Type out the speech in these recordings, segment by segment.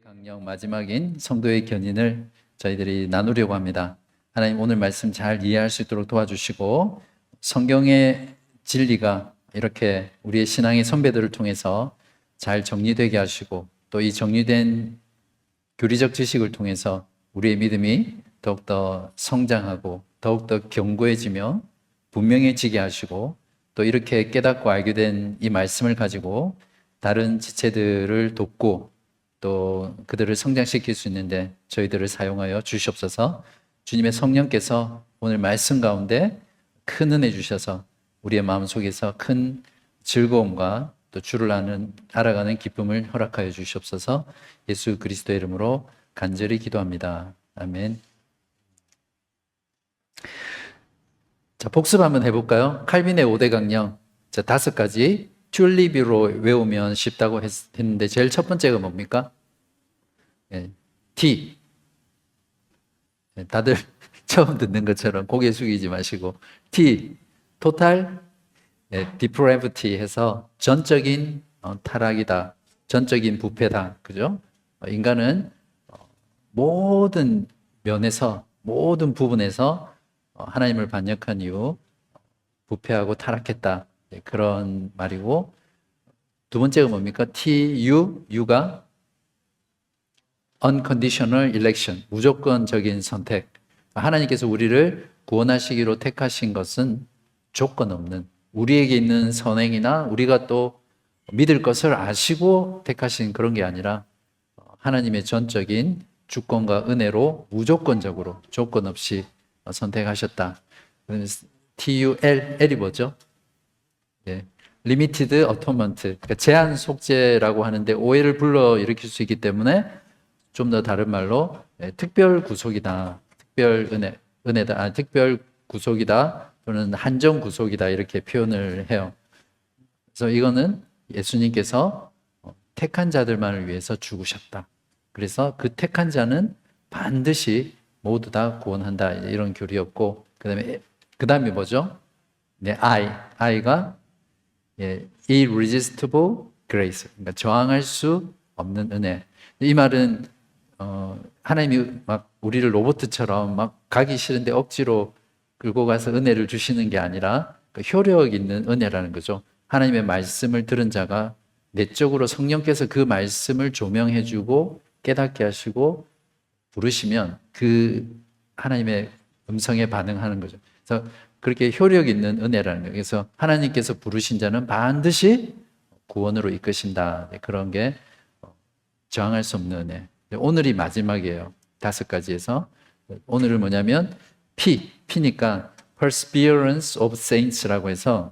강령 마지막인 성도의 견인을 저희들이 나누려고 합니다. 하나님 오늘 말씀 잘 이해할 수 있도록 도와주시고 성경의 진리가 이렇게 우리의 신앙의 선배들을 통해서 잘 정리되게 하시고 또 이 정리된 교리적 지식을 통해서 우리의 믿음이 더욱더 성장하고 더욱더 견고해지며 분명해지게 하시고 또 이렇게 깨닫고 알게 된 이 말씀을 가지고 다른 지체들을 돕고 또 그들을 성장시킬 수 있는데 저희들을 사용하여 주시옵소서. 주님의 성령께서 오늘 말씀 가운데 큰 은혜 주셔서 우리의 마음속에서 큰 즐거움과 또 주를 알아가는 기쁨을 허락하여 주시옵소서. 예수 그리스도의 이름으로 간절히 기도합니다. 아멘. 자, 복습 한번 해볼까요? 칼빈의 5대 강령, 자, 5가지 튤립으로 외우면 쉽다고 했는데 제일 첫 번째가 뭡니까? T. 다들 처음 듣는 것처럼 고개 숙이지 마시고 T, total depravity 해서 전적인 타락이다, 전적인 부패다, 그죠? 인간은 모든 면에서, 모든 부분에서 하나님을 반역한 이후 부패하고 타락했다, 그런 말이고, 두 번째가 뭡니까? U가 unconditional election, 무조건적인 선택. 하나님께서 우리를 구원하시기로 택하신 것은 조건 없는, 우리에게 있는 선행이나 우리가 또 믿을 것을 아시고 택하신 그런 게 아니라 하나님의 전적인 주권과 은혜로 무조건적으로 조건 없이 선택하셨다. TUL이 뭐죠? Limited Atonement, 그러니까 제한 속죄라고 하는데 오해를 불러일으킬 수 있기 때문에 좀 더 다른 말로 특별 구속이다, 특별 은혜다, 특별 구속이다 또는 한정 구속이다, 이렇게 표현을 해요. 그래서 이거는 예수님께서 택한 자들만을 위해서 죽으셨다. 그래서 그 택한 자는 반드시 모두 다 구원한다, 이런 교리였고, 그 다음에 뭐죠? I가 irresistible grace, 그러니까 저항할 수 없는 은혜. 이 말은 하나님이 막 우리를 로봇처럼 막 가기 싫은데 억지로 끌고 가서 은혜를 주시는 게 아니라 효력 있는 은혜라는 거죠. 하나님의 말씀을 들은 자가 내적으로 성령께서 그 말씀을 조명해 주고 깨닫게 하시고 부르시면 그 하나님의 음성에 반응하는 거죠. 그래서 그렇게 효력 있는 은혜라는 거예요. 그래서 하나님께서 부르신 자는 반드시 구원으로 이끄신다. 그런 게 저항할 수 없는 은혜. 오늘이 마지막이에요. 5가지에서. 오늘은 뭐냐면 P니까 Perseverance of Saints라고 해서,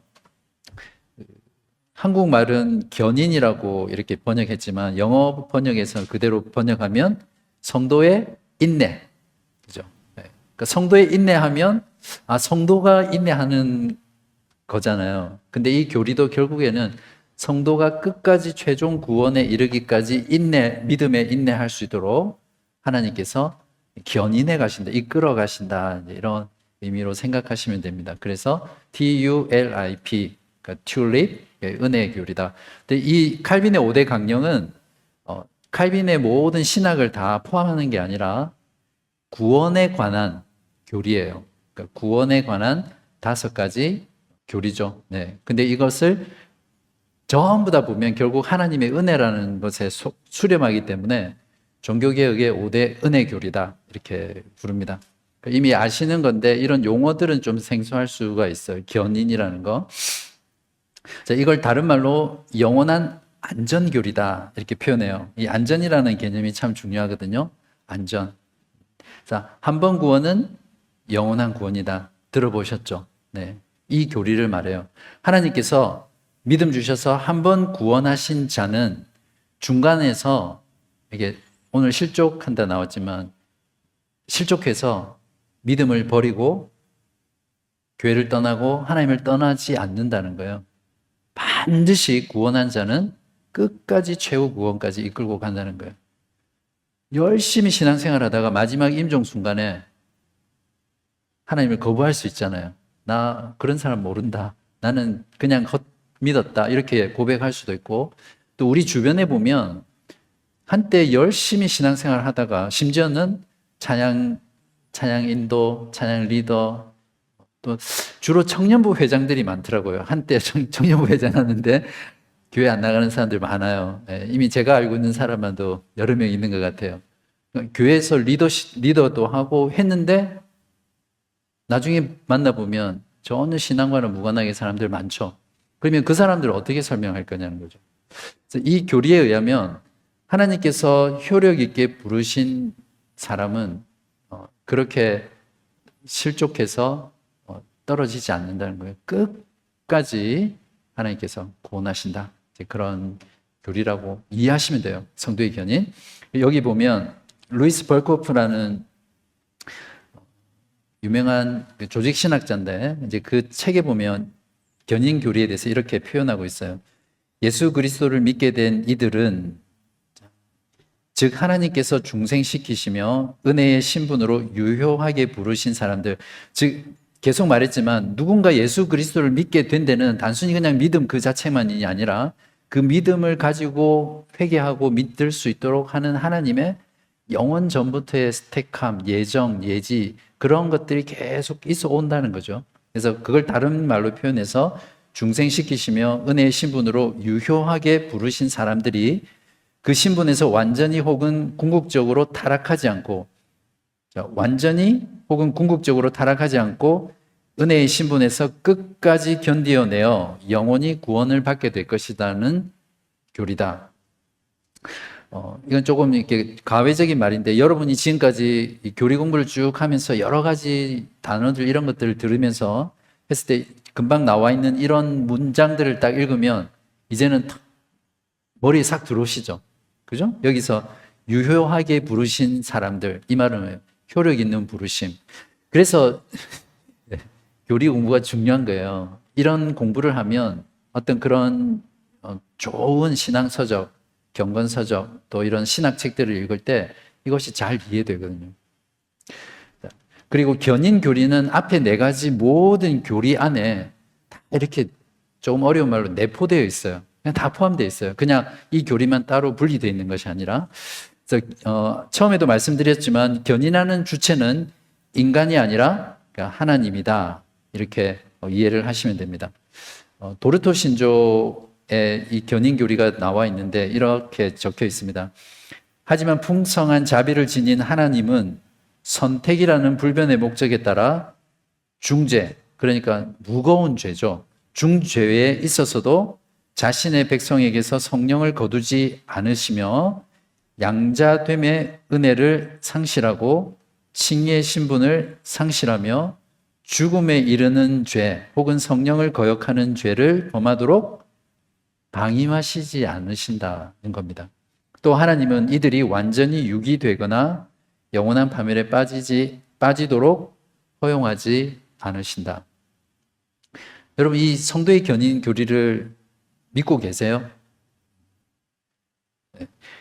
한국말은 견인이라고 이렇게 번역했지만 영어 번역에서 그대로 번역하면 성도의 인내, 그죠? 그러니까 성도의 인내하면 성도가 인내하는 거잖아요. 근데 이 교리도 결국에는 성도가 끝까지 최종 구원에 이르기까지 믿음에 인내할 수 있도록 하나님께서 견인해 가신다, 이끌어 가신다, 이런 의미로 생각하시면 됩니다. 그래서 TULIP, 그러니까 튤립, 은혜의 교리다. 근데 이 칼빈의 5대 강령은 칼빈의 모든 신학을 다 포함하는 게 아니라 구원에 관한 교리예요. 그러니까 구원에 관한 5가지 교리죠. 근데 이것을 전부 다 보면 결국 하나님의 은혜라는 것에 수렴하기 때문에 종교개혁의 5대 은혜 교리다, 이렇게 부릅니다. 그러니까 이미 아시는 건데 이런 용어들은 좀 생소할 수가 있어요. 견인이라는 거. 자, 이걸 다른 말로 영원한 안전교리다, 이렇게 표현해요. 이 안전이라는 개념이 참 중요하거든요. 안전. 자, 한 번 구원은 영원한 구원이다. 들어보셨죠? 이 교리를 말해요. 하나님께서 믿음 주셔서 한 번 구원하신 자는 중간에서, 이게 오늘 실족한다 나왔지만 실족해서 믿음을 버리고 교회를 떠나고 하나님을 떠나지 않는다는 거예요. 반드시 구원한 자는 끝까지 최후 구원까지 이끌고 간다는 거예요. 열심히 신앙생활 하다가 마지막 임종 순간에 하나님을 거부할 수 있잖아요. 나 그런 사람 모른다, 나는 그냥 믿었다, 이렇게 고백할 수도 있고, 또 우리 주변에 보면 한때 열심히 신앙생활 하다가 심지어는 찬양 인도, 찬양 리더, 또 주로 청년부 회장들이 많더라고요. 한때 청년부 회장 하는데 교회 안 나가는 사람들 많아요. 예, 이미 제가 알고 있는 사람만도 여러 명 있는 것 같아요. 교회에서 리더도 하고 했는데 나중에 만나보면 전혀 신앙과는 무관하게 사람들 많죠. 그러면 그 사람들을 어떻게 설명할 거냐는 거죠. 그래서 이 교리에 의하면 하나님께서 효력 있게 부르신 사람은 그렇게 실족해서 떨어지지 않는다는 거예요. 끝까지 하나님께서 구원하신다. 그런 교리라고 이해하시면 돼요. 성도의 견인. 여기 보면 루이스 벌코프라는 유명한 조직 신학자인데 이제 그 책에 보면 견인 교리에 대해서 이렇게 표현하고 있어요. 예수 그리스도를 믿게 된 이들은 즉 하나님께서 중생시키시며 은혜의 신분으로 유효하게 부르신 사람들, 즉 계속 말했지만 누군가 예수 그리스도를 믿게 된 데는 단순히 그냥 믿음 그 자체만이 아니라 그 믿음을 가지고 회개하고 믿을 수 있도록 하는 하나님의 영원 전부터의 택함, 예정, 예지 그런 것들이 계속 있어 온다는 거죠. 그래서 그걸 다른 말로 표현해서 중생시키시며 은혜의 신분으로 유효하게 부르신 사람들이 그 신분에서 완전히 혹은 궁극적으로 타락하지 않고 완전히 혹은 궁극적으로 타락하지 않고 은혜의 신분에서 끝까지 견디어내어 영원히 구원을 받게 될 것이라는 교리다. 이건 조금 이렇게 가외적인 말인데 여러분이 지금까지 이 교리 공부를 쭉 하면서 여러 가지 단어들 이런 것들을 들으면서 했을 때 금방 나와 있는 이런 문장들을 딱 읽으면 이제는 머리에 싹 들어오시죠. 그죠? 여기서 유효하게 부르신 사람들, 이 말은 효력 있는 부르심. 그래서 교리 공부가 중요한 거예요. 이런 공부를 하면 어떤 그런 좋은 신앙서적, 경건서적, 또 이런 신학책들을 읽을 때 이것이 잘 이해되거든요. 그리고 견인 교리는 앞에 네 가지 모든 교리 안에 다 이렇게 조금 어려운 말로 내포되어 있어요. 그냥 다 포함되어 있어요. 그냥 이 교리만 따로 분리되어 있는 것이 아니라. 그래서 처음에도 말씀드렸지만 견인하는 주체는 인간이 아니라 하나님이다. 이렇게 이해를 하시면 됩니다. 도르토 신조에 이 견인 교리가 나와 있는데 이렇게 적혀 있습니다. 하지만 풍성한 자비를 지닌 하나님은 선택이라는 불변의 목적에 따라 중죄, 그러니까 무거운 죄죠. 중죄에 있어서도 자신의 백성에게서 성령을 거두지 않으시며 양자됨의 은혜를 상실하고 칭의의 신분을 상실하며 죽음에 이르는 죄 혹은 성령을 거역하는 죄를 범하도록 방임하시지 않으신다는 겁니다. 또 하나님은 이들이 완전히 유기되거나 영원한 파멸에 빠지도록 허용하지 않으신다. 여러분, 이 성도의 견인 교리를 믿고 계세요?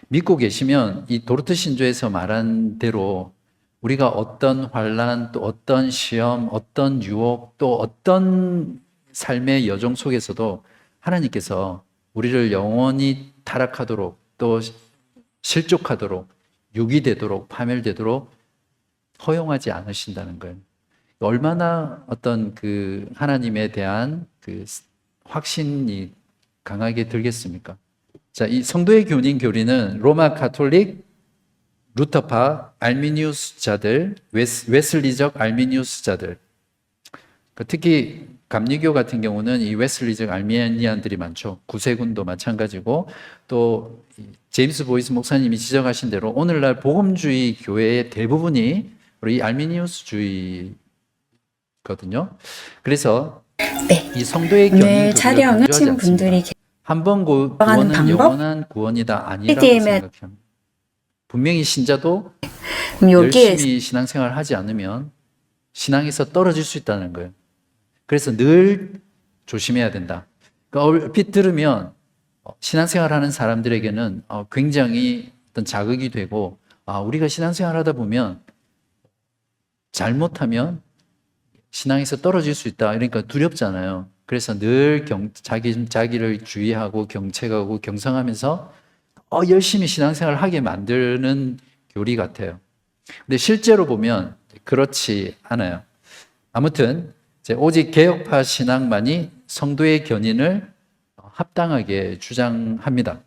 믿고 계시면 이 도르트 신조에서 말한 대로 우리가 어떤 환난, 또 어떤 시험, 어떤 유혹, 또 어떤 삶의 여정 속에서도 하나님께서 우리를 영원히 타락하도록 또 실족하도록 유기되도록 파멸되도록 허용하지 않으신다는 거예요. 얼마나 어떤 그 하나님에 대한 그 확신이 강하게 들겠습니까? 자, 이 성도의 교리는 로마 가톨릭, 루터파, 알미니우스자들, 웨슬리적 알미니우스자들, 특히 감리교 같은 경우는 이 웨슬리적 알미니안들이 많죠. 구세군도 마찬가지고 또 제임스 보이스 목사님이 지적하신 대로 오늘날 복음주의 교회의 대부분이 이 알미니우스주의거든요. 그래서 네. 이 성도의 오늘 촬영하신 분들이 한 번 구원은 영원한 구원이다 아니라고 생각합니다. 분명히 신자도 열심히 신앙생활을 하지 않으면 신앙에서 떨어질 수 있다는 거예요. 그래서 늘 조심해야 된다. 그러니까 얼핏 들으면 신앙생활하는 사람들에게는 굉장히 어떤 자극이 되고 우리가 신앙생활하다 보면 잘못하면 신앙에서 떨어질 수 있다. 그러니까 두렵잖아요. 그래서 늘 자기를 주의하고 경책하고 경성하면서 열심히 신앙생활을 하게 만드는 교리 같아요. 근데 실제로 보면 그렇지 않아요. 아무튼 오직 개혁파 신앙만이 성도의 견인을 합당하게 주장합니다.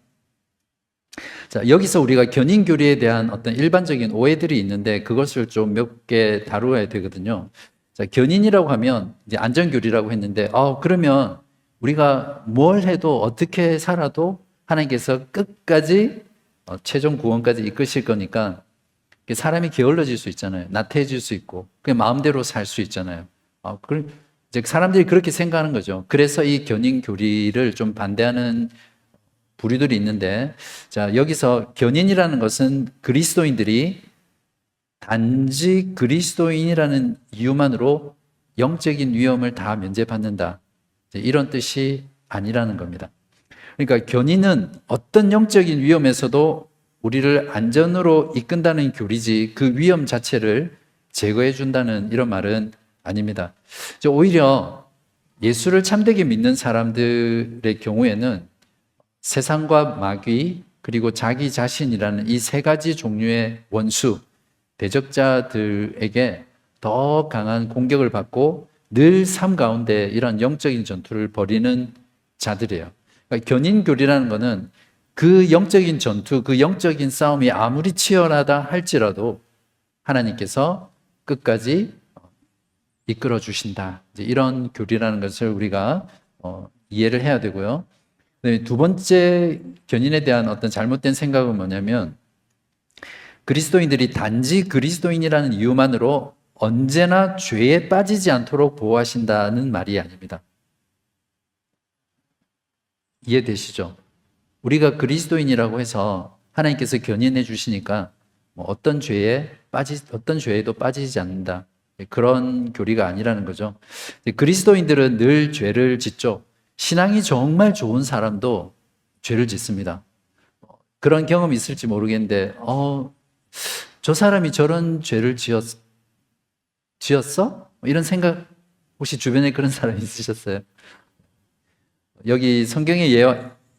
자, 여기서 우리가 견인 교리에 대한 어떤 일반적인 오해들이 있는데 그것을 좀 몇 개 다루어야 되거든요. 자, 견인이라고 하면 이제 안전교리라고 했는데, 그러면 우리가 뭘 해도 어떻게 살아도 하나님께서 끝까지 최종 구원까지 이끄실 거니까 사람이 게을러질 수 있잖아요. 나태해질 수 있고, 그냥 마음대로 살 수 있잖아요. 이제 사람들이 그렇게 생각하는 거죠. 그래서 이 견인 교리를 좀 반대하는 부류들이 있는데, 자, 여기서 견인이라는 것은 그리스도인들이 단지 그리스도인이라는 이유만으로 영적인 위험을 다 면제받는다. 이런 뜻이 아니라는 겁니다. 그러니까 견인은 어떤 영적인 위험에서도 우리를 안전으로 이끈다는 교리지 그 위험 자체를 제거해 준다는 이런 말은 아닙니다. 오히려 예수를 참되게 믿는 사람들의 경우에는 세상과 마귀 그리고 자기 자신이라는 이 세 가지 종류의 원수, 대적자들에게 더 강한 공격을 받고 늘 삶 가운데 이런 영적인 전투를 벌이는 자들이에요. 그러니까 견인교리라는 것은 그 영적인 전투, 그 영적인 싸움이 아무리 치열하다 할지라도 하나님께서 끝까지 이끌어 주신다. 이런 교리라는 것을 우리가 이해를 해야 되고요. 두 번째 견인에 대한 어떤 잘못된 생각은 뭐냐면 그리스도인들이 단지 그리스도인이라는 이유만으로 언제나 죄에 빠지지 않도록 보호하신다는 말이 아닙니다. 이해되시죠? 우리가 그리스도인이라고 해서 하나님께서 견인해 주시니까 어떤 죄에도 빠지지 않는다. 그런 교리가 아니라는 거죠. 그리스도인들은 늘 죄를 짓죠. 신앙이 정말 좋은 사람도 죄를 짓습니다. 그런 경험이 있을지 모르겠는데, 저 사람이 저런 죄를 지었어? 이런 생각 혹시 주변에 그런 사람 있으셨어요? 여기 성경에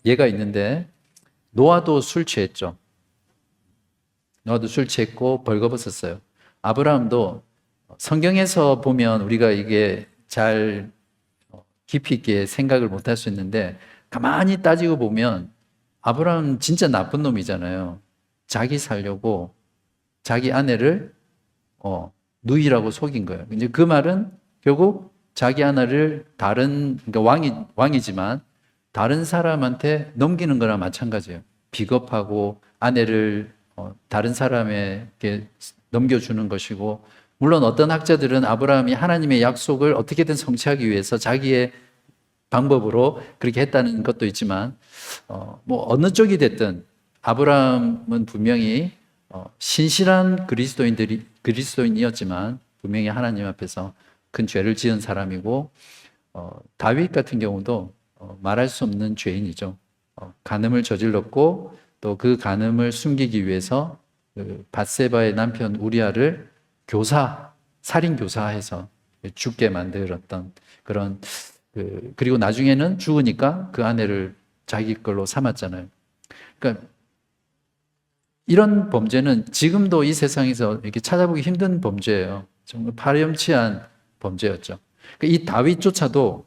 예가 있는데 노아도 술 취했죠. 노아도 술 취했고 벌거벗었어요. 아브라함도 성경에서 보면 우리가 이게 잘 깊이 있게 생각을 못할 수 있는데 가만히 따지고 보면 아브라함은 진짜 나쁜 놈이잖아요. 자기 살려고 자기 아내를 누이라고 속인 거예요. 이제 그 말은 결국 자기 아내를 그러니까 왕이지만 다른 사람한테 넘기는 거랑 마찬가지예요. 비겁하고 아내를 다른 사람에게 넘겨주는 것이고, 물론 어떤 학자들은 아브라함이 하나님의 약속을 어떻게든 성취하기 위해서 자기의 방법으로 그렇게 했다는 것도 있지만, 어느 쪽이 됐든 아브라함은 분명히 신실한 그리스도인이었지만 분명히 하나님 앞에서 큰 죄를 지은 사람이고, 다윗 같은 경우도 말할 수 없는 죄인이죠. 간음을 저질렀고 또 그 간음을 숨기기 위해서 그 밧세바의 남편 우리아를 살인 교사해서 죽게 만들었던 그런 그리고 나중에는 죽으니까 그 아내를 자기 걸로 삼았잖아요. 그러니까 이런 범죄는 지금도 이 세상에서 이렇게 찾아보기 힘든 범죄예요. 정말 파렴치한 범죄였죠. 그러니까 이 다윗조차도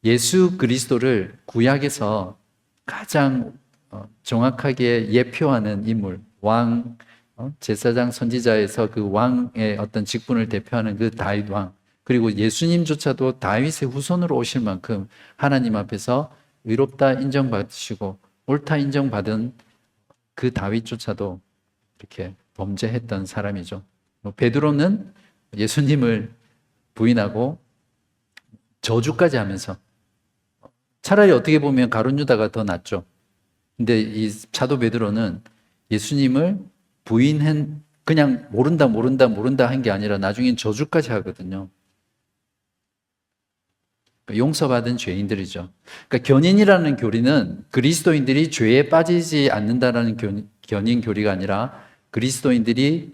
예수 그리스도를 구약에서 가장 정확하게 예표하는 인물, 왕, 제사장 선지자에서 그 왕의 어떤 직분을 대표하는 그 다윗 왕, 그리고 예수님조차도 다윗의 후손으로 오실 만큼 하나님 앞에서 의롭다 인정받으시고 옳다 인정받은 그 다윗조차도 이렇게 범죄했던 사람이죠. 베드로는 예수님을 부인하고 저주까지 하면서, 차라리 어떻게 보면 가룟 유다가 더 낫죠. 근데 이 사도 베드로는 예수님을 그냥 모른다 한 게 아니라 나중엔 저주까지 하거든요. 그러니까 용서받은 죄인들이죠. 그러니까 견인이라는 교리는 그리스도인들이 죄에 빠지지 않는다라는 견인 교리가 아니라 그리스도인들이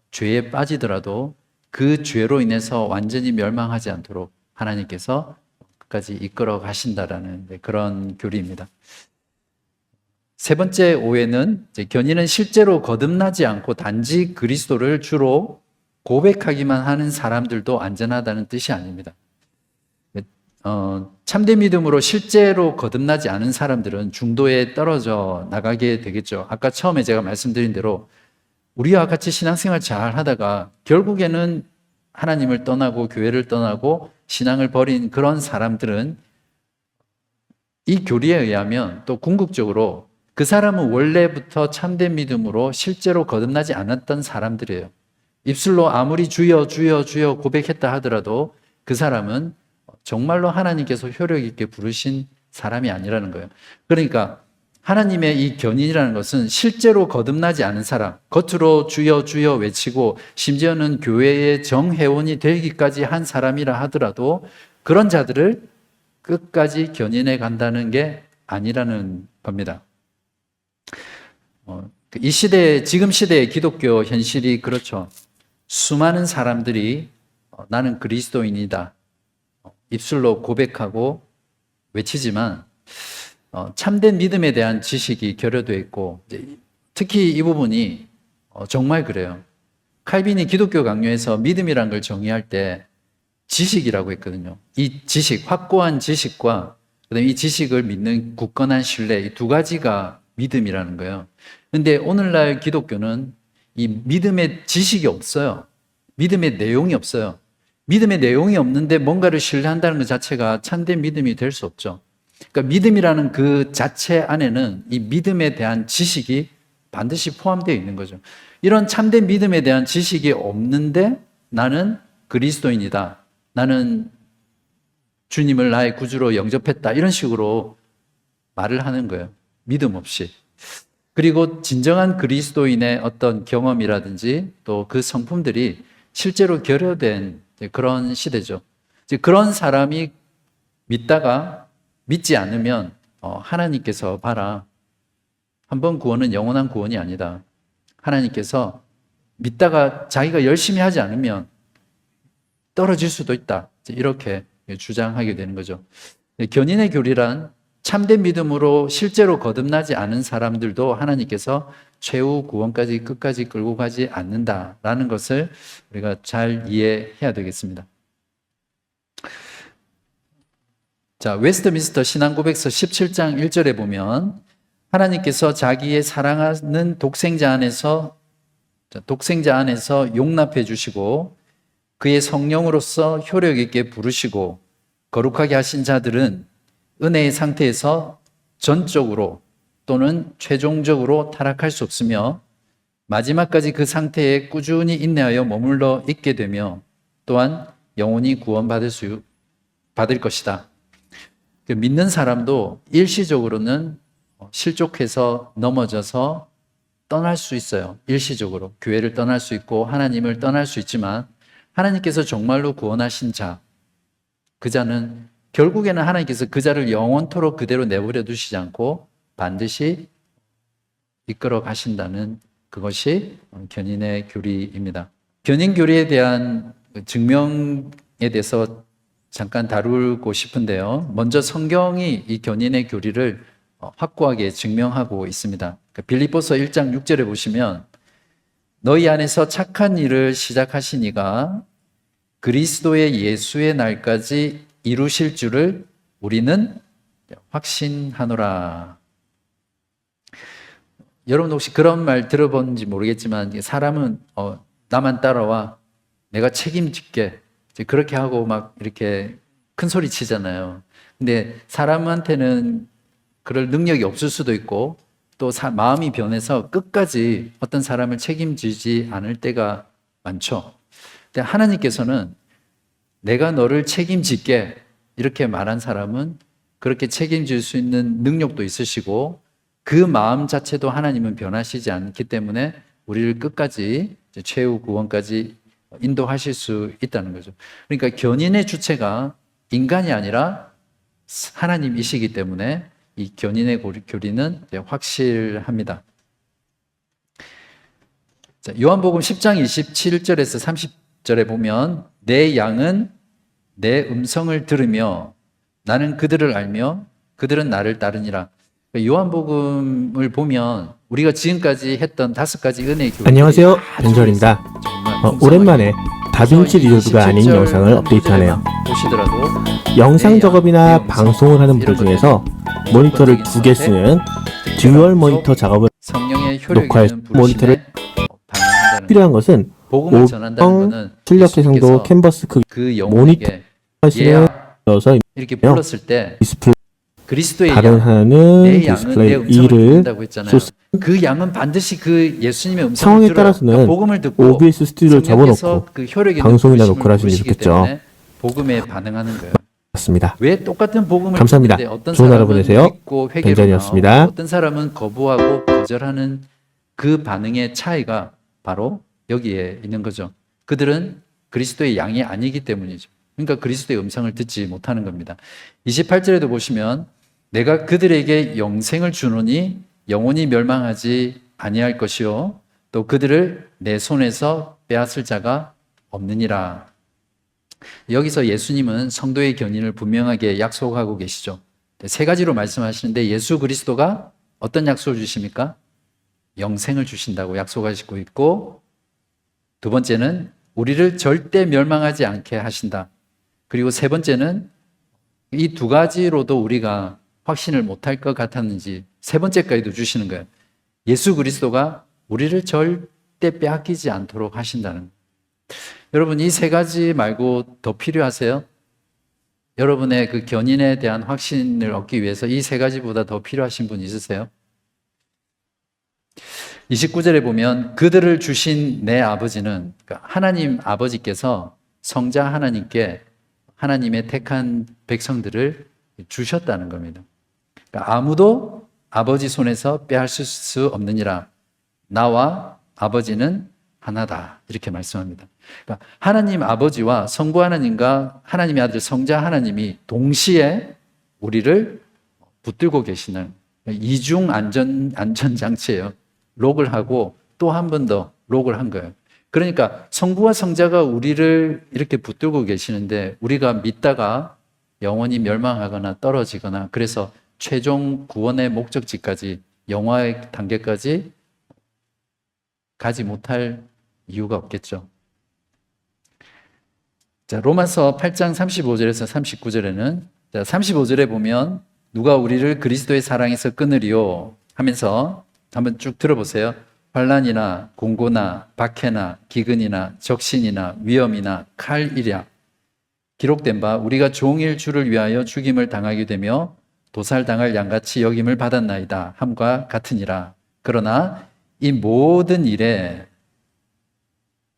죄에 빠지더라도 그 죄로 인해서 완전히 멸망하지 않도록 하나님께서 끝까지 이끌어 가신다라는 그런 교리입니다. 세 번째 오해는 이제 견인은 실제로 거듭나지 않고 단지 그리스도를 주로 고백하기만 하는 사람들도 안전하다는 뜻이 아닙니다. 참된 믿음으로 실제로 거듭나지 않은 사람들은 중도에 떨어져 나가게 되겠죠. 아까 처음에 제가 말씀드린 대로 우리와 같이 신앙생활 잘 하다가 결국에는 하나님을 떠나고 교회를 떠나고 신앙을 버린 그런 사람들은 이 교리에 의하면 또 궁극적으로 그 사람은 원래부터 참된 믿음으로 실제로 거듭나지 않았던 사람들이에요. 입술로 아무리 주여 주여 주여 고백했다 하더라도 그 사람은 정말로 하나님께서 효력 있게 부르신 사람이 아니라는 거예요. 그러니까 하나님의 이 견인이라는 것은 실제로 거듭나지 않은 사람, 겉으로 주여 주여 외치고 심지어는 교회의 정회원이 되기까지 한 사람이라 하더라도 그런 자들을 끝까지 견인해 간다는 게 아니라는 겁니다. 이 시대, 지금 시대의 기독교 현실이 그렇죠. 수많은 사람들이 나는 그리스도인이다. 입술로 고백하고 외치지만 참된 믿음에 대한 지식이 결여되어 있고 특히 이 부분이 정말 그래요. 칼빈이 기독교 강요에서 믿음이란 걸 정의할 때 지식이라고 했거든요. 이 지식, 확고한 지식과 그다음에 이 지식을 믿는 굳건한 신뢰, 이 두 가지가 믿음이라는 거예요. 근데 오늘날 기독교는 이 믿음의 지식이 없어요. 믿음의 내용이 없어요. 믿음의 내용이 없는데 뭔가를 신뢰한다는 것 자체가 참된 믿음이 될 수 없죠. 그러니까 믿음이라는 그 자체 안에는 이 믿음에 대한 지식이 반드시 포함되어 있는 거죠. 이런 참된 믿음에 대한 지식이 없는데 나는 그리스도인이다. 나는 주님을 나의 구주로 영접했다. 이런 식으로 말을 하는 거예요. 믿음 없이. 그리고 진정한 그리스도인의 어떤 경험이라든지 또 그 성품들이 실제로 결여된 그런 시대죠. 그런 사람이 믿다가 믿지 않으면 하나님께서 봐라. 한 번 구원은 영원한 구원이 아니다. 하나님께서 믿다가 자기가 열심히 하지 않으면 떨어질 수도 있다. 이렇게 주장하게 되는 거죠. 견인의 교리란 참된 믿음으로 실제로 거듭나지 않은 사람들도 하나님께서 최후 구원까지 끝까지 끌고 가지 않는다라는 것을 우리가 잘 이해해야 되겠습니다. 자, 웨스트민스터 신앙고백서 17장 1절에 보면 하나님께서 자기의 사랑하는 독생자 안에서 용납해 주시고 그의 성령으로서 효력 있게 부르시고 거룩하게 하신 자들은 은혜의 상태에서 전적으로 또는 최종적으로 타락할 수 없으며 마지막까지 그 상태에 꾸준히 인내하여 머물러 있게 되며 또한 영원히 구원받을 것이다. 믿는 사람도 일시적으로는 실족해서 넘어져서 떠날 수 있어요. 일시적으로 교회를 떠날 수 있고 하나님을 떠날 수 있지만 하나님께서 정말로 구원하신 자, 그 자는 결국에는 하나님께서 그 자를 영원토록 그대로 내버려 두시지 않고 반드시 이끌어 가신다는 그것이 견인의 교리입니다. 견인 교리에 대한 증명에 대해서 잠깐 다루고 싶은데요. 먼저 성경이 이 견인의 교리를 확고하게 증명하고 있습니다. 빌립보서 1장 6절에 보시면 너희 안에서 착한 일을 시작하신 이가 그리스도의 예수의 날까지 이루실 줄을 우리는 확신하노라. 여러분 혹시 그런 말 들어본지 모르겠지만 사람은 나만 따라와 내가 책임질게 그렇게 하고 막 이렇게 큰 소리 치잖아요. 근데 사람한테는 그럴 능력이 없을 수도 있고 또 마음이 변해서 끝까지 어떤 사람을 책임지지 않을 때가 많죠. 근데 하나님께서는 내가 너를 책임질게 이렇게 말한 사람은 그렇게 책임질 수 있는 능력도 있으시고 그 마음 자체도 하나님은 변하시지 않기 때문에 우리를 끝까지 최후 구원까지 인도하실 수 있다는 거죠. 그러니까 견인의 주체가 인간이 아니라 하나님이시기 때문에 이 견인의 교리는 확실합니다. 자, 요한복음 10장 27절에서 30절에 보면 내 양은 내 음성을 들으며 나는 그들을 알며 그들은 나를 따르니라. 그러니까 요한복음을 보면 우리가 지금까지 했던 5가지 은혜의 교훈. 안녕하세요, 변절입니다. 오랜만에 다빈치 리조드가 아닌 영상을 업데이트하네요. 보시더라도 영상 작업이나 방송을 하는 분들 중에서 모니터를 2개 쓰는 듀얼 모니터 작업을 성령의 효력 녹화할 있는 모니터를 반응한다는 필요한 것은 복음을 전한다는 오병 거는 출력 해상도 캔버스 크기 그 영혼에게 하시는 얘야 넣어서 이렇게 불렀을 때 디스플레이 그리스도의 다른 양, 하나는 내 양은 내 디스플레이 음성을 2를 듣는다고 했잖아요. 그 양은 반드시 그 예수님의 음성을 상황에 들어요. 따라서는 그러니까 복음을 듣고 OBS 스튜디오를 성령께서 접어놓고 그 효력 있는 방송이나 부르심을 녹화를 하시는 게 부르시기 좋겠죠. 때문에 복음에 반응하는 거예요. 맞습니다. 왜 똑같은 복음을 감사합니다. 듣는데 어떤 좋은 하루 사람은 보내세요. 믿고 회개로 벤전이었습니다. 나오고 어떤 사람은 거부하고 거절하는 그 반응의 차이가 바로 여기에 있는 거죠. 그들은 그리스도의 양이 아니기 때문이죠. 그러니까 그리스도의 음성을 듣지 못하는 겁니다. 28절에도 보시면 내가 그들에게 영생을 주노니 영원히 멸망하지 아니할 것이요 또 그들을 내 손에서 빼앗을 자가 없느니라. 여기서 예수님은 성도의 견인을 분명하게 약속하고 계시죠. 3가지로 말씀하시는데 예수 그리스도가 어떤 약속을 주십니까? 영생을 주신다고 약속하시고 있고, 2번째는 우리를 절대 멸망하지 않게 하신다. 그리고 3번째는 이 2가지로도 우리가 확신을 못할 것 같았는지 3번째까지도 주시는 거예요. 예수 그리스도가 우리를 절대 빼앗기지 않도록 하신다는 거예요. 여러분 이 3가지 말고 더 필요하세요? 여러분의 그 견인에 대한 확신을 얻기 위해서 이 3가지보다 더 필요하신 분 있으세요? 29절에 보면 그들을 주신 내 아버지는, 그러니까 하나님 아버지께서 성자 하나님께 하나님의 택한 백성들을 주셨다는 겁니다. 그러니까 아무도 아버지 손에서 빼앗을 수 없느니라. 나와 아버지는 하나다. 이렇게 말씀합니다. 그러니까 하나님 아버지와 성부 하나님과 하나님의 아들 성자 하나님이 동시에 우리를 붙들고 계시는 이중 안전장치예요. 록을 하고 또 한 번 더 록을 한 거예요. 그러니까 성부와 성자가 우리를 이렇게 붙들고 계시는데 우리가 믿다가 영원히 멸망하거나 떨어지거나 그래서 최종 구원의 목적지까지 영화의 단계까지 가지 못할 이유가 없겠죠. 자, 로마서 8장 35절에서 39절에는 35절에 보면 누가 우리를 그리스도의 사랑에서 끊으리요 하면서 한번 쭉 들어보세요. 환난이나 공고나 박해나 기근이나 적신이나 위험이나 칼이랴 기록된 바 우리가 종일 주를 위하여 죽임을 당하게 되며 도살당할 양같이 여김을 받았나이다 함과 같으니라. 그러나 이 모든 일에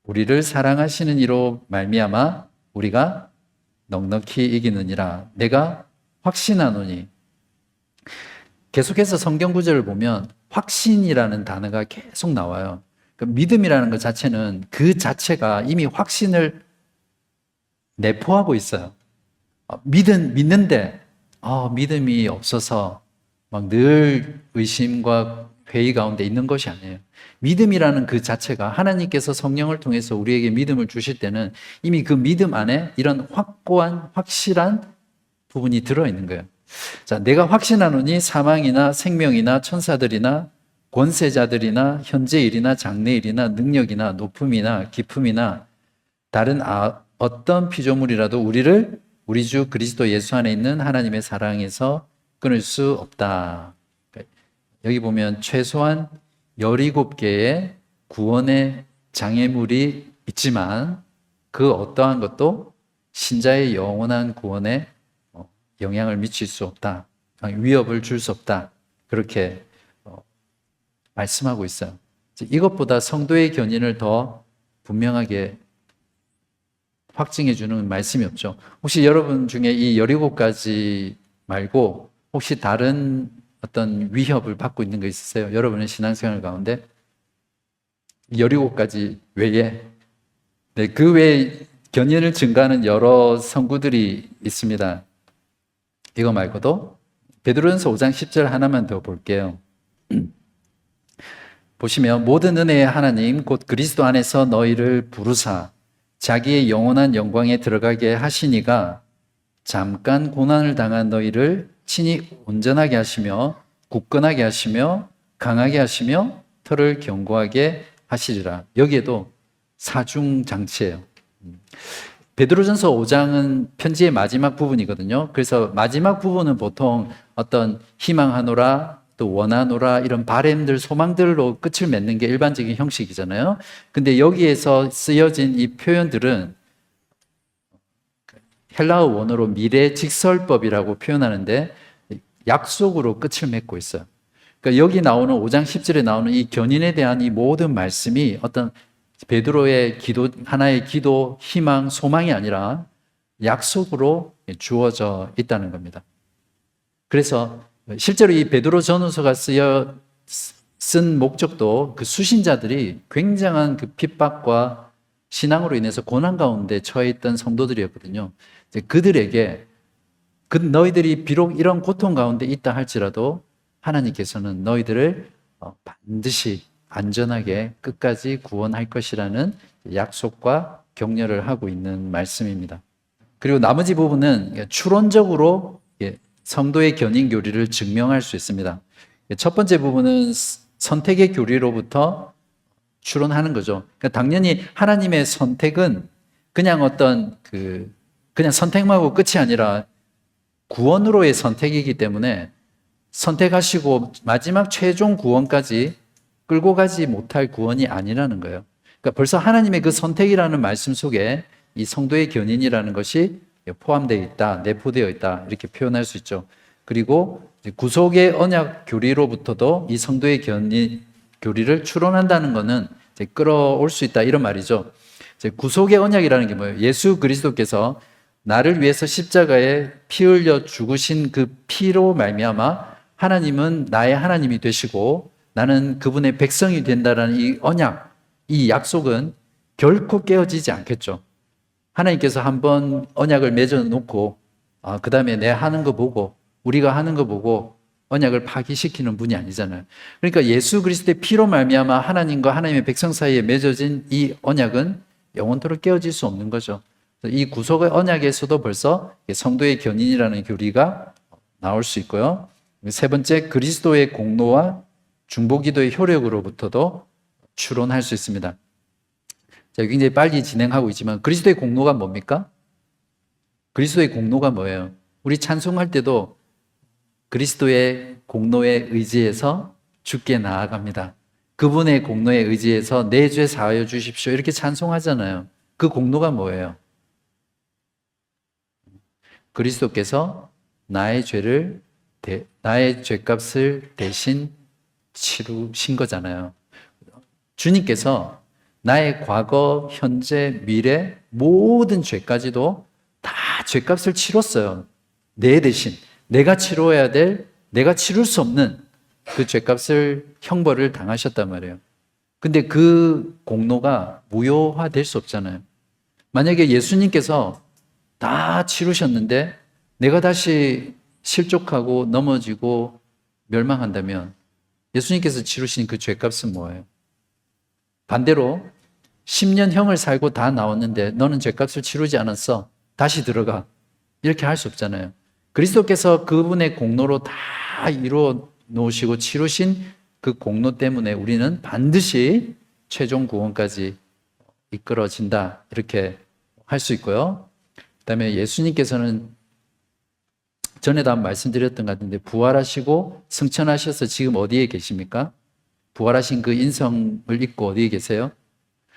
우리를 사랑하시는 이로 말미암아 우리가 넉넉히 이기느니라. 내가 확신하노니. 계속해서 성경 구절을 보면 확신이라는 단어가 계속 나와요. 그러니까 믿음이라는 것 자체는 그 자체가 이미 확신을 내포하고 있어요. 믿는데 믿음이 없어서 막 늘 의심과 회의 가운데 있는 것이 아니에요. 믿음이라는 그 자체가 하나님께서 성령을 통해서 우리에게 믿음을 주실 때는 이미 그 믿음 안에 이런 확고한 확실한 부분이 들어있는 거예요. 자, 내가 확신하노니 사망이나 생명이나 천사들이나 권세자들이나 현재일이나 장래일이나 능력이나 높음이나 깊음이나 다른 어떤 피조물이라도 우리를 우리 주 그리스도 예수 안에 있는 하나님의 사랑에서 끊을 수 없다. 여기 보면 최소한 17개의 구원의 장애물이 있지만 그 어떠한 것도 신자의 영원한 구원에 영향을 미칠 수 없다. 위협을 줄 수 없다. 그렇게 말씀하고 있어요. 이것보다 성도의 견인을 더 분명하게 확증해 주는 말씀이 없죠. 혹시 여러분 중에 이 17가지 말고 혹시 다른 어떤 위협을 받고 있는 거 있으세요? 여러분의 신앙생활 가운데 17가지 외에 그 외에 견인을 증가하는 여러 성구들이 있습니다. 이거 말고도 베드로전서 5장 10절 하나만 더 볼게요. 보시면 모든 은혜의 하나님 곧 그리스도 안에서 너희를 부르사 자기의 영원한 영광에 들어가게 하시니가 잠깐 고난을 당한 너희를 친히 온전하게 하시며 굳건하게 하시며 강하게 하시며 털을 견고하게 하시리라. 여기에도 사중장치예요. 베드로전서 5장은 편지의 마지막 부분이거든요. 그래서 마지막 부분은 보통 어떤 희망하노라, 또 원하노라 이런 바램들, 소망들로 끝을 맺는 게 일반적인 형식이잖아요. 근데 여기에서 쓰여진 이 표현들은 헬라어 원어로 미래 직설법이라고 표현하는데 약속으로 끝을 맺고 있어요. 그러니까 여기 나오는 5장 10절에 나오는 이 견인에 대한 이 모든 말씀이 어떤 베드로의 기도, 하나의 기도, 희망, 소망이 아니라 약속으로 주어져 있다는 겁니다. 그래서 실제로 이 베드로 전후서가 쓴 목적도 그 수신자들이 굉장한 그 핍박과 신앙으로 인해서 고난 가운데 처해 있던 성도들이었거든요. 이제 그들에게 너희들이 비록 이런 고통 가운데 있다 할지라도 하나님께서는 너희들을 반드시 안전하게 끝까지 구원할 것이라는 약속과 격려를 하고 있는 말씀입니다. 그리고 나머지 부분은 추론적으로 성도의 견인 교리를 증명할 수 있습니다. 첫 번째 부분은 선택의 교리로부터 추론하는 거죠. 그러니까 당연히 하나님의 선택은 그냥 그냥 선택만 하고 끝이 아니라 구원으로의 선택이기 때문에 선택하시고 마지막 최종 구원까지 끌고 가지 못할 구원이 아니라는 거예요. 그러니까 벌써 하나님의 그 선택이라는 말씀 속에 이 성도의 견인이라는 것이 포함되어 있다, 내포되어 있다 이렇게 표현할 수 있죠. 그리고 구속의 언약 교리로부터도 이 성도의 견인 교리를 추론한다는 것은 끌어올 수 있다 이런 말이죠. 구속의 언약이라는 게 뭐예요? 예수 그리스도께서 나를 위해서 십자가에 피 흘려 죽으신 그 피로 말미암아 하나님은 나의 하나님이 되시고 나는 그분의 백성이 된다라는 이 언약, 이 약속은 결코 깨어지지 않겠죠. 하나님께서 한번 언약을 맺어놓고 그 다음에 내 하는 거 보고 우리가 하는 거 보고 언약을 파기시키는 분이 아니잖아요. 그러니까 예수 그리스도의 피로 말미암아 하나님과 하나님의 백성 사이에 맺어진 이 언약은 영원토록 깨어질 수 없는 거죠. 이 구속의 언약에서도 벌써 성도의 견인이라는 교리가 나올 수 있고요. 세 번째, 그리스도의 공로와 중보기도의 효력으로부터도 추론할 수 있습니다. 제가 굉장히 빨리 진행하고 있지만 그리스도의 공로가 뭡니까? 그리스도의 공로가 뭐예요? 우리 찬송할 때도 그리스도의 공로에 의지해서 주께 나아갑니다. 그분의 공로에 의지해서 내 죄 사하여 주십시오. 이렇게 찬송하잖아요. 그 공로가 뭐예요? 그리스도께서 나의 죄값을 대신 치르신 거잖아요. 주님께서 나의 과거, 현재, 미래 모든 죄까지도 다 죄값을 치렀어요. 내 대신 내가 치러야 될, 내가 치를 수 없는 그 죄값을 형벌을 당하셨단 말이에요. 근데 그 공로가 무효화될 수 없잖아요. 만약에 예수님께서 다 치르셨는데 내가 다시 실족하고 넘어지고 멸망한다면 예수님께서 치르신 그 죄값은 뭐예요? 반대로 10년 형을 살고 다 나왔는데 너는 죄값을 치르지 않았어. 다시 들어가. 이렇게 할 수 없잖아요. 그리스도께서 그분의 공로로 다 이루어 놓으시고 치르신 그 공로 때문에 우리는 반드시 최종 구원까지 이끌어진다. 이렇게 할 수 있고요. 그다음에 예수님께서는 전에도 한번 말씀드렸던 것 같은데 부활하시고 승천하셔서 지금 어디에 계십니까? 부활하신 그 인성을 입고 어디에 계세요?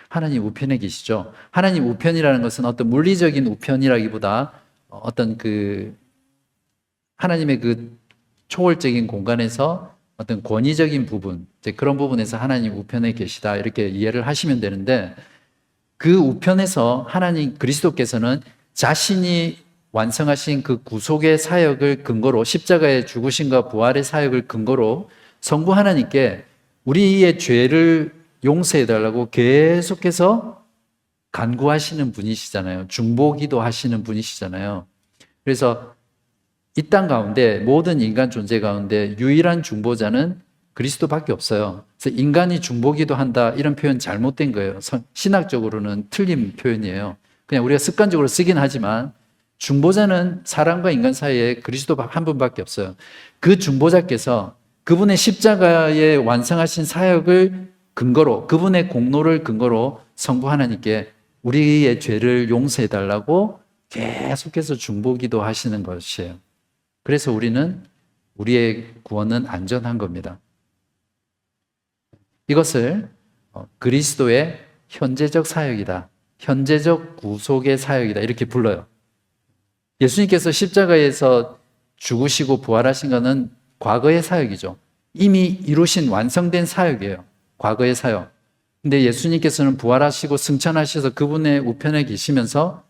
하나님 우편에 계시죠. 하나님 우편이라는 것은 어떤 물리적인 우편이라기보다 어떤 그 하나님의 그 초월적인 공간에서 어떤 권위적인 부분, 그런 부분에서 하나님 우편에 계시다 이렇게 이해를 하시면 되는데 그 우편에서 하나님 그리스도께서는 자신이 완성하신 그 구속의 사역을 근거로 십자가의 죽으심과 부활의 사역을 근거로 성부 하나님께 우리의 죄를 용서해달라고 계속해서 간구하시는 분이시잖아요. 중보기도 하시는 분이시잖아요. 그래서 이 땅 가운데 모든 인간 존재 가운데 유일한 중보자는 그리스도밖에 없어요. 그래서 인간이 중보기도 한다 이런 표현 잘못된 거예요. 신학적으로는 틀린 표현이에요. 그냥 우리가 습관적으로 쓰긴 하지만 중보자는 사람과 인간 사이에 그리스도 한 분밖에 없어요. 그 중보자께서 그분의 십자가에 완성하신 사역을 근거로, 그분의 공로를 근거로 성부 하나님께 우리의 죄를 용서해 달라고 계속해서 중보기도 하시는 것이에요. 그래서 우리의 구원은 안전한 겁니다. 이것을 그리스도의 현재적 사역이다, 현재적 구속의 사역이다, 이렇게 불러요. 예수님께서 십자가에서 죽으시고 부활하신 것은 과거의 사역이죠. 이미 이루신 완성된 사역이에요. 과거의 사역. 근데 예수님께서는 부활하시고 승천하셔서 그분의 우편에 계시면서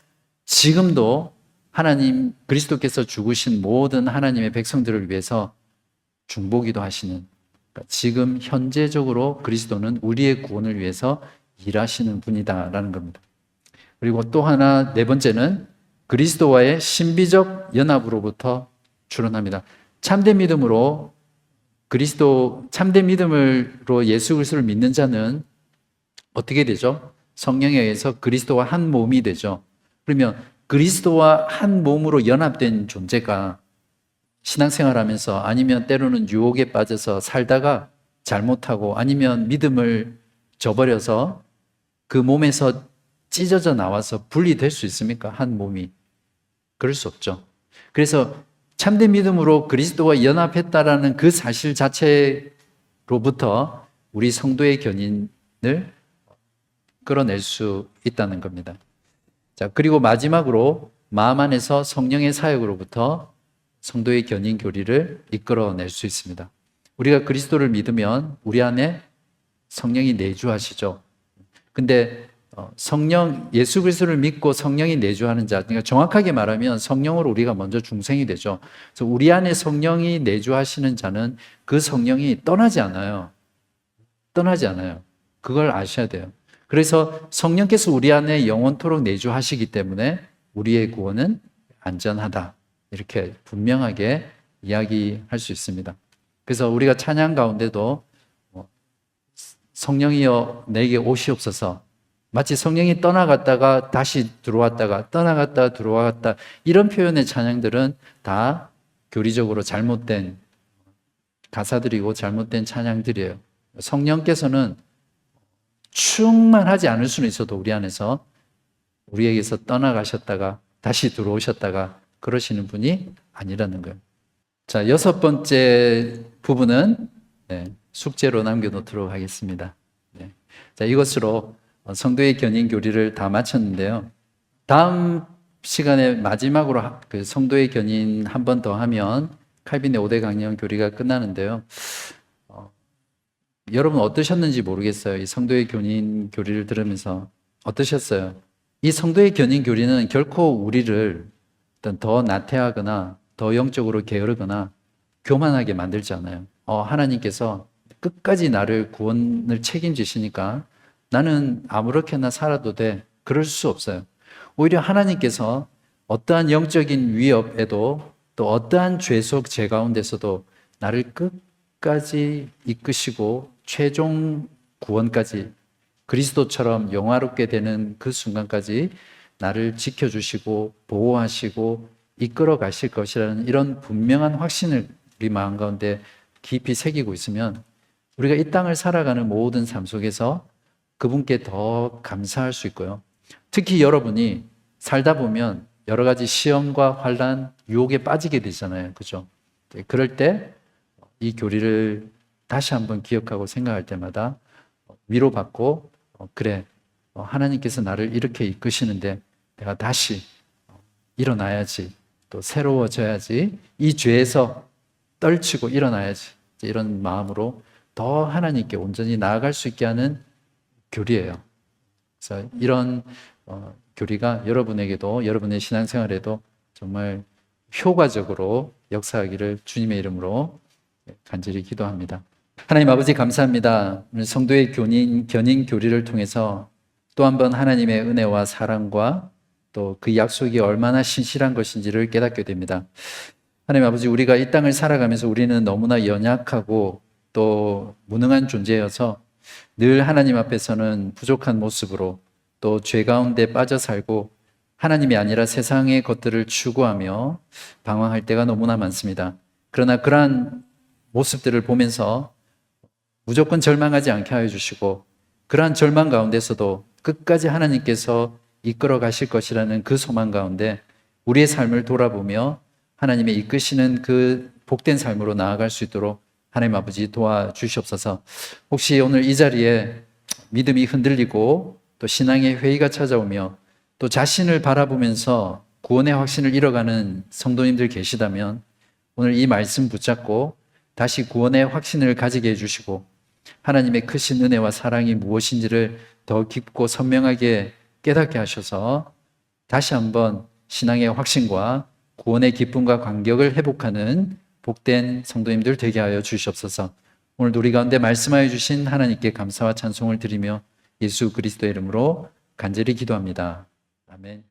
지금도 하나님, 그리스도께서 죽으신 모든 하나님의 백성들을 위해서 중보기도 하시는, 그러니까 지금 현재적으로 그리스도는 우리의 구원을 위해서 일하시는 분이다라는 겁니다. 그리고 또 하나, 네 번째는 그리스도와의 신비적 연합으로부터 출현합니다. 참된 믿음으로 예수 그리스도를 믿는 자는 어떻게 되죠? 성령에 의해서 그리스도와 한 몸이 되죠. 그러면 그리스도와 한 몸으로 연합된 존재가 신앙생활하면서, 아니면 때로는 유혹에 빠져서 살다가 잘못하고, 아니면 믿음을 저버려서 그 몸에서 찢어져 나와서 분리될 수 있습니까? 한 몸이. 그럴 수 없죠. 그래서 참된 믿음으로 그리스도와 연합했다라는 그 사실 자체로부터 우리 성도의 견인을 끌어낼 수 있다는 겁니다. 자, 그리고 마지막으로 마음 안에서 성령의 사역으로부터 성도의 견인 교리를 이끌어낼 수 있습니다. 우리가 그리스도를 믿으면 우리 안에 성령이 내주하시죠. 근데 예수 그리스도를 믿고 성령이 내주하는 자, 그러니까 정확하게 말하면 성령으로 우리가 먼저 중생이 되죠. 그래서 우리 안에 성령이 내주하시는 자는 그 성령이 떠나지 않아요. 떠나지 않아요. 그걸 아셔야 돼요. 그래서 성령께서 우리 안에 영원토록 내주하시기 때문에 우리의 구원은 안전하다, 이렇게 분명하게 이야기할 수 있습니다. 그래서 우리가 찬양 가운데도 성령이여 내게 오시옵소서, 마치 성령이 떠나갔다가 다시 들어왔다가 떠나갔다가 들어왔다, 이런 표현의 찬양들은 다 교리적으로 잘못된 가사들이고 잘못된 찬양들이에요. 성령께서는 충만하지 않을 수는 있어도 우리 안에서, 우리에게서 떠나가셨다가 다시 들어오셨다가 그러시는 분이 아니라는 거예요. 자, 여섯 번째 부분은 숙제로 남겨놓도록 하겠습니다. 자, 이것으로 성도의 견인 교리를 다 마쳤는데요. 다음 시간에 마지막으로 그 성도의 견인 한 번 더 하면 칼빈의 5대 강령 교리가 끝나는데요. 여러분 어떠셨는지 모르겠어요. 이 성도의 견인 교리를 들으면서 어떠셨어요? 이 성도의 견인 교리는 결코 우리를 어떤 더 나태하거나 더 영적으로 게으르거나 교만하게 만들지 않아요. 하나님께서 끝까지 나를 구원을 책임지시니까 나는 아무렇게나 살아도 돼, 그럴 수 없어요. 오히려 하나님께서 어떠한 영적인 위협에도, 또 어떠한 죄 속 죄 가운데서도 나를 끝까지 이끄시고 최종 구원까지, 그리스도처럼 영화롭게 되는 그 순간까지 나를 지켜주시고 보호하시고 이끌어 가실 것이라는 이런 분명한 확신을 우리 마음 가운데 깊이 새기고 있으면 우리가 이 땅을 살아가는 모든 삶 속에서 그분께 더 감사할 수 있고요. 특히 여러분이 살다 보면 여러 가지 시험과 환난, 유혹에 빠지게 되잖아요. 그죠? 그럴 때 이 교리를 다시 한번 기억하고 생각할 때마다 위로받고, 그래, 하나님께서 나를 이렇게 이끄시는데 내가 다시 일어나야지, 또 새로워져야지, 이 죄에서 떨치고 일어나야지, 이런 마음으로 더 하나님께 온전히 나아갈 수 있게 하는 교리예요. 그래서 이런 교리가 여러분에게도, 여러분의 신앙생활에도 정말 효과적으로 역사하기를 주님의 이름으로 간절히 기도합니다. 하나님 아버지 감사합니다. 오늘 성도의 견인 교리를 통해서 또 한 번 하나님의 은혜와 사랑과 또 그 약속이 얼마나 신실한 것인지를 깨닫게 됩니다. 하나님 아버지, 우리가 이 땅을 살아가면서 우리는 너무나 연약하고 또 무능한 존재여서 늘 하나님 앞에서는 부족한 모습으로 또 죄 가운데 빠져 살고 하나님이 아니라 세상의 것들을 추구하며 방황할 때가 너무나 많습니다. 그러나 그러한 모습들을 보면서 무조건 절망하지 않게 하여 주시고 그러한 절망 가운데서도 끝까지 하나님께서 이끌어 가실 것이라는 그 소망 가운데 우리의 삶을 돌아보며 하나님의 이끄시는 그 복된 삶으로 나아갈 수 있도록 하나님 아버지 도와주시옵소서. 혹시 오늘 이 자리에 믿음이 흔들리고 또 신앙의 회의가 찾아오며 또 자신을 바라보면서 구원의 확신을 잃어가는 성도님들 계시다면 오늘 이 말씀 붙잡고 다시 구원의 확신을 가지게 해주시고 하나님의 크신 은혜와 사랑이 무엇인지를 더 깊고 선명하게 깨닫게 하셔서 다시 한번 신앙의 확신과 구원의 기쁨과 감격을 회복하는 복된 성도님들 되게 하여 주시옵소서. 오늘 우리 가운데 말씀하여 주신 하나님께 감사와 찬송을 드리며 예수 그리스도의 이름으로 간절히 기도합니다. 아멘.